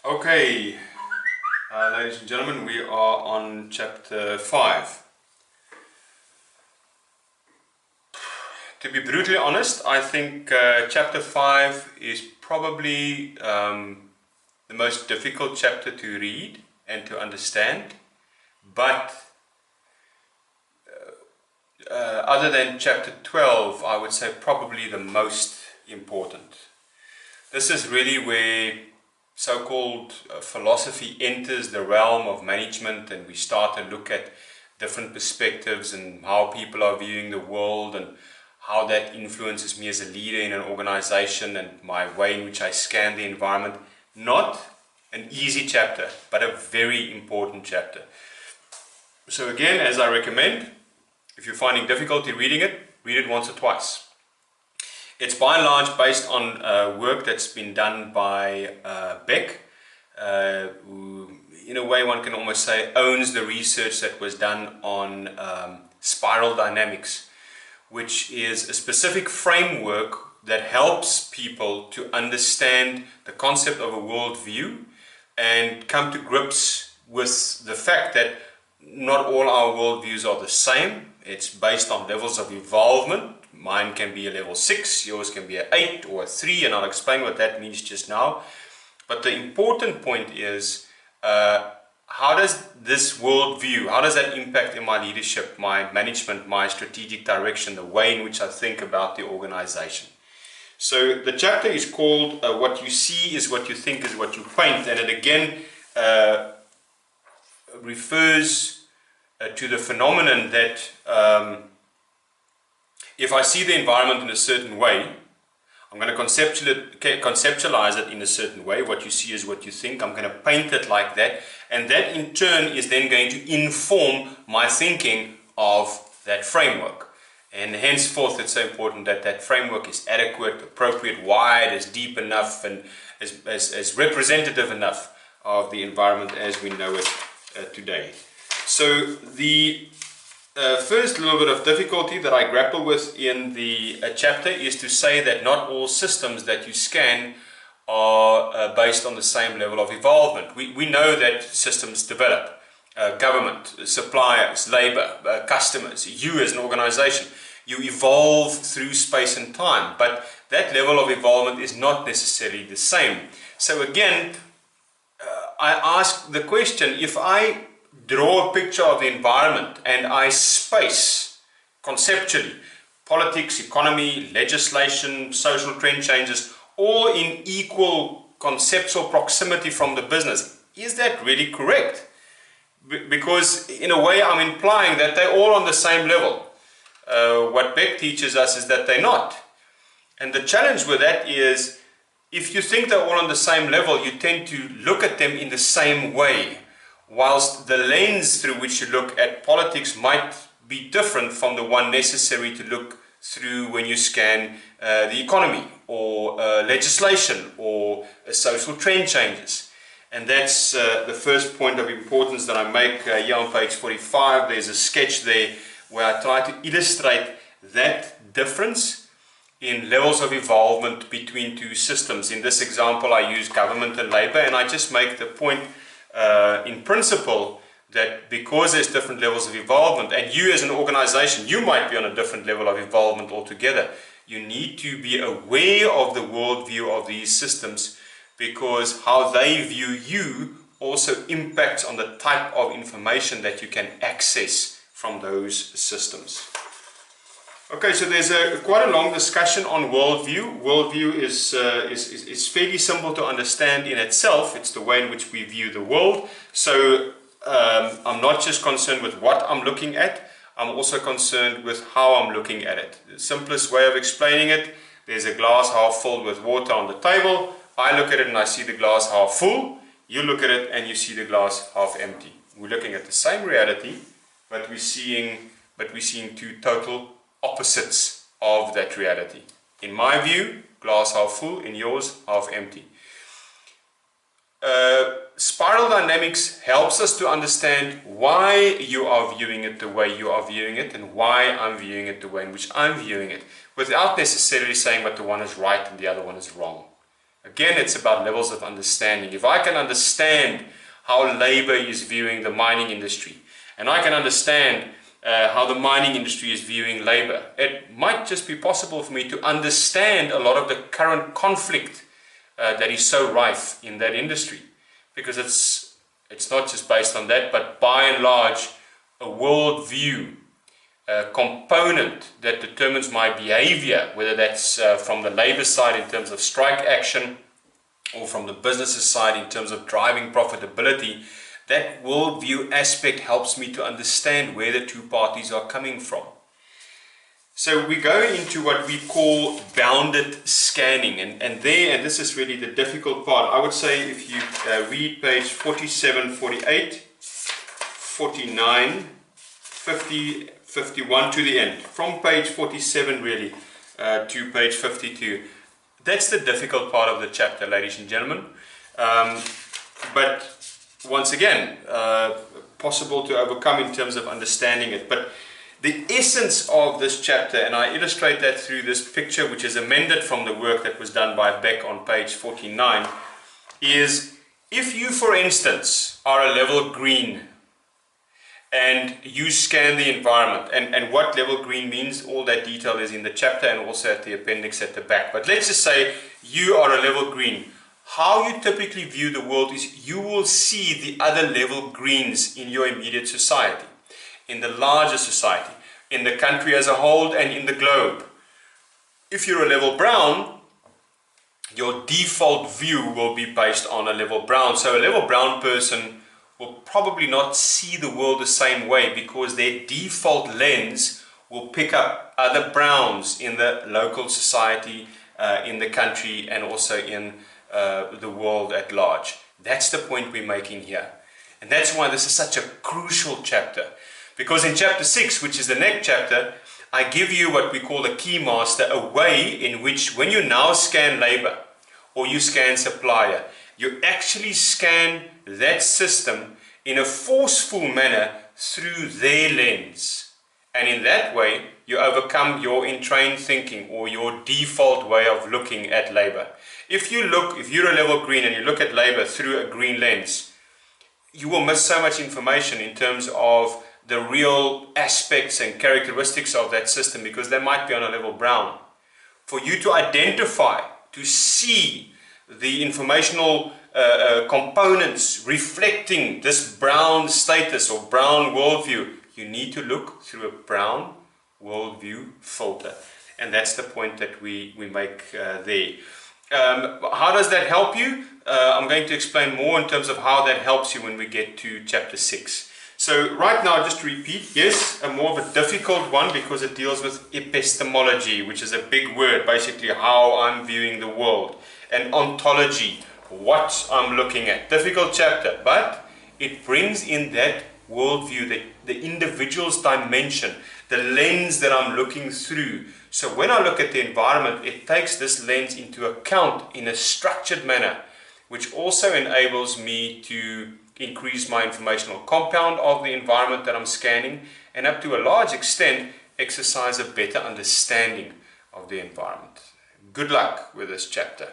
Okay, ladies and gentlemen, we are on chapter 5. To be brutally honest, I think chapter 5 is probably the most difficult chapter to read and to understand, but other than chapter 12, I would say probably the most important. This is really where so-called philosophy enters the realm of management, and we start to look at different perspectives and how people are viewing the world and how that influences me as a leader in an organization and my way in which I scan the environment. Not an easy chapter, but a very important chapter. So again, as I recommend, if you're finding difficulty reading it, read it once or twice. It's by and large based on work that's been done by Beck, who in a way one can almost say owns the research that was done on spiral dynamics, which is a specific framework that helps people to understand the concept of a worldview and come to grips with the fact that not all our worldviews are the same. It's based on levels of involvement. Mine can be a level 6, yours can be an 8 or a 3, and I'll explain what that means just now. But the important point is, how does this worldview, how does that impact in my leadership, my management, my strategic direction, the way in which I think about the organization? So the chapter is called What You See is What You Think is What You Paint, and it again refers to the phenomenon that if I see the environment in a certain way, I'm going to conceptualize it in a certain way. What you see is what you think. I'm going to paint it like that, and that in turn is then going to inform my thinking of that framework. And henceforth it's so important that that framework is adequate, appropriate, wide, is deep enough, and as representative enough of the environment as we know it today. So the first little bit of difficulty that I grapple with in the chapter is to say that not all systems that you scan are based on the same level of involvement. We know that systems develop. Government, suppliers, labor, customers, you as an organization, you evolve through space and time, but that level of involvement is not necessarily the same. So again, I ask the question, if I draw a picture of the environment and I space conceptually politics, economy, legislation, social trend changes, all in equal conceptual proximity from the business, is that really correct? Because in a way I'm implying that they're all on the same level. What Beck teaches us is that they're not. And the challenge with that is, if you think they're all on the same level, you tend to look at them in the same way, whilst the lens through which you look at politics might be different from the one necessary to look through when you scan the economy or legislation or social trend changes. And that's the first point of importance that I make here on page 45. There's a sketch there where I try to illustrate that difference in levels of involvement between two systems. In this example I use government and labor, and I just make the point in principle that because there's different levels of involvement, and you as an organization, you might be on a different level of involvement altogether, you need to be aware of the worldview of these systems, because how they view you also impacts on the type of information that you can access from those systems. Okay, so there's quite a long discussion on worldview. Worldview is fairly simple to understand in itself. It's the way in which we view the world. So I'm not just concerned with what I'm looking at, I'm also concerned with how I'm looking at it. The simplest way of explaining it, there's a glass half filled with water on the table. I look at it and I see the glass half full. You look at it and you see the glass half empty. We're looking at the same reality, but we're seeing two total opposites of that reality. In my view, glass half full, in yours, half empty. Spiral dynamics helps us to understand why you are viewing it the way you are viewing it, and why I'm viewing it the way in which I'm viewing it, without necessarily saying that the one is right and the other one is wrong. Again, it's about levels of understanding. If I can understand how labor is viewing the mining industry, and I can understand how the mining industry is viewing labor, it might just be possible for me to understand a lot of the current conflict that is so rife in that industry, because it's not just based on that, but by and large a world view component that determines my behavior, whether that's from the labor side in terms of strike action or from the business's side in terms of driving profitability. That worldview aspect helps me to understand where the two parties are coming from. So we go into what we call bounded scanning, and this is really the difficult part. I would say if you read page 47, 48, 49, 50, 51 to the end, from page 47 really to page 52. That's the difficult part of the chapter, ladies and gentlemen. But once again, possible to overcome in terms of understanding it. But the essence of this chapter, and I illustrate that through this picture, which is amended from the work that was done by Beck on page 49, is if you, for instance, are a level green and you scan the environment, and what level green means, all that detail is in the chapter and also at the appendix at the back. But let's just say you are a level green. How you typically view the world is you will see the other level greens in your immediate society, in the larger society, in the country as a whole and in the globe. If you're a level brown, your default view will be based on a level brown. So a level brown person will probably not see the world the same way, because their default lens will pick up other browns in the local society, in the country, and also in the world at large. That's the point we're making here. And that's why this is such a crucial chapter. Because in chapter 6, which is the next chapter, I give you what we call a key master, a way in which when you now scan labor or you scan supplier, you actually scan that system in a forceful manner through their lens. And in that way, you overcome your entrained thinking or your default way of looking at labor. If you're a level green and you look at labor through a green lens, you will miss so much information in terms of the real aspects and characteristics of that system, because they might be on a level brown. For you to identify, to see the informational components reflecting this brown status or brown worldview, you need to look through a brown worldview filter. And that's the point that we make there. How does that help you? I'm going to explain more in terms of how that helps you when we get to chapter 6. So right now, just to repeat, yes, a more of a difficult one because it deals with epistemology, which is a big word, basically how I'm viewing the world, and ontology, what I'm looking at. Difficult chapter, but it brings in that worldview, the individual's dimension, the lens that I'm looking through. So when I look at the environment, it takes this lens into account in a structured manner, which also enables me to increase my informational compound of the environment that I'm scanning, and up to a large extent exercise a better understanding of the environment. Good luck with this chapter.